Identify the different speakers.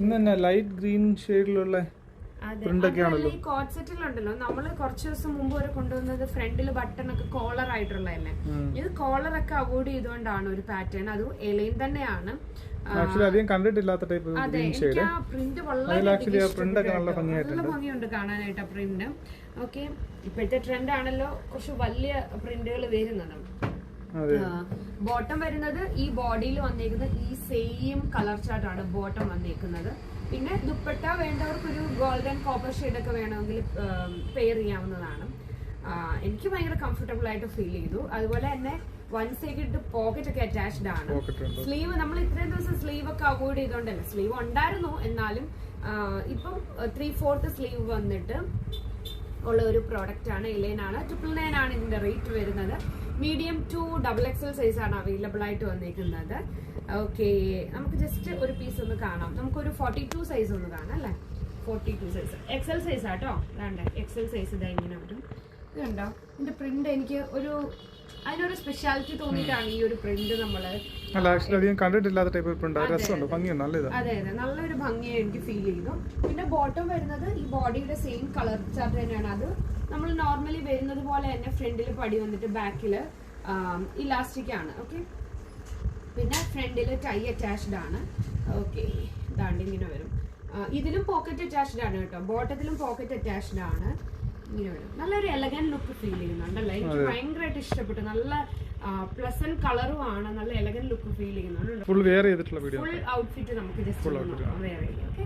Speaker 1: ഇന്ന് light green ഷെയ്ഡിലുള്ള
Speaker 2: ഈ coat സെറ്റിലുണ്ടല്ലോ നമ്മള് കുറച്ച് ദിവസം മുമ്പ് വരെ കൊണ്ടുവന്നത് ഫ്രണ്ടിൽ ബട്ടൺ ഒക്കെ കോളർ ആയിട്ടുള്ളതല്ലേ. ഇത് കോളർ ഒക്കെ അവോയ്ഡ് ചെയ്തുകൊണ്ടാണ് ഒരു പാറ്റേൺ. അത് എലൈൻ തന്നെയാണ്.
Speaker 1: കണ്ടിട്ടില്ലാത്ത ടൈപ്പ്
Speaker 2: പ്രിന്റ് നല്ല ഭംഗിയുണ്ട് കാണാനായിട്ട് പ്രിന്റ്. ഓക്കെ, ഇപ്പോഴത്തെ ട്രെൻഡ് ആണല്ലോ കുറച്ച് വലിയ പ്രിന്റുകൾ വരുന്നത്. ബോട്ടം വരുന്നത് ഈ ബോഡിയിൽ വന്നേക്കുന്നത് ഈ സെയിം കളർ ചാർട്ടാണ് ബോട്ടം വന്നേക്കുന്നത്. പിന്നെ ദുപ്പട്ട വേണ്ടവർക്കൊരു ഗോൾഡൻ കോപ്പർ ഷെയ്ഡ് ഒക്കെ വേണമെങ്കിൽ പെയർ ചെയ്യാവുന്നതാണ്. എനിക്ക് ഭയങ്കര കംഫർട്ടബിൾ ആയിട്ട് ഫീൽ ചെയ്തു. അതുപോലെ തന്നെ വൺ സൈഡ് പോക്കറ്റ് ഒക്കെ അറ്റാച്ച്ഡ് ആണ്. സ്ലീവ് നമ്മൾ ഇത്രയും ദിവസം സ്ലീവ് ഒക്കെ അവോയ്ഡ് ചെയ്തോണ്ടല്ലേ, സ്ലീവ് ഉണ്ടായിരുന്നു എന്നാലും ഇപ്പം 3/4 സ്ലീവ് വന്നിട്ട് ഉള്ള ഒരു പ്രോഡക്റ്റ് ആണ്. എലൈൻ ആണ്. 999 ആണ് ഇതിന്റെ റേറ്റ് വരുന്നത്. മീഡിയം ടു XXL സൈസ് ആണ് അവൈലബിൾ ആയിട്ട് വന്നിരിക്കുന്നത്. ഓക്കെ, നമുക്ക് ജസ്റ്റ് ഒരു പീസ് ഒന്ന് കാണാം. നമുക്കൊരു 42 സൈസ് ഒന്ന് കാണാം അല്ലേ. 42 സൈസ് XL സൈസ് ആട്ടോ. വേണ്ടേ XL സൈസ് ഇതാ ഇങ്ങനെ വരും. ഇത് കണ്ടോ ഇതിന്റെ പ്രിന്റ്. എനിക്ക് അതിനൊരു സ്പെഷ്യാലിറ്റി തോന്നിയിട്ടാണ് ഈ ഒരു പ്രിന്റ് നമ്മള് അതെ നല്ലൊരു ഭംഗിയായി എനിക്ക് ഫീൽ ചെയ്തു. പിന്നെ ബോട്ടം വരുന്നത് ഈ ബോഡിയുടെ സെയിം കളർ ചാർട്ട് തന്നെയാണ്. അത് നമ്മൾ നോർമലി വരുന്നത് പോലെ തന്നെ ഫ്രണ്ടിൽ പടി വന്നിട്ട് ബാക്കിൽ ഇലാസ്റ്റിക് ആണ്. ഓക്കെ, പിന്നെ ഫ്രണ്ടിൽ ടൈ അറ്റാച്ച്ഡ് ആണ്. ഓക്കെ, ഇതാണ്ട് ഇങ്ങനെ വരും. ഇതിലും പോക്കറ്റ് അറ്റാച്ച്ഡ് ആണ് കേട്ടോ. ബോട്ടത്തിലും പോക്കറ്റ് അറ്റാച്ച്ഡ് ആണ്. ഇങ്ങനെ വരും. നല്ലൊരു എലഗന്റ് ലുക്ക് ഫീൽ ചെയ്യുന്നുണ്ടല്ലേ. എനിക്ക് ഭയങ്കരമായിട്ട് ഇഷ്ടപ്പെട്ടു. നല്ല പ്ലസന്റ് കളറും ആണ്. നല്ല എലഗന്റ് ലുക്ക് ഫീൽ ചെയ്യുന്നുണ്ട്. ഫുൾ ഔട്ട്ഫിറ്റ് നമുക്ക് ജസ്റ്റ് വെയർ ചെയ്യാം. ഓക്കെ.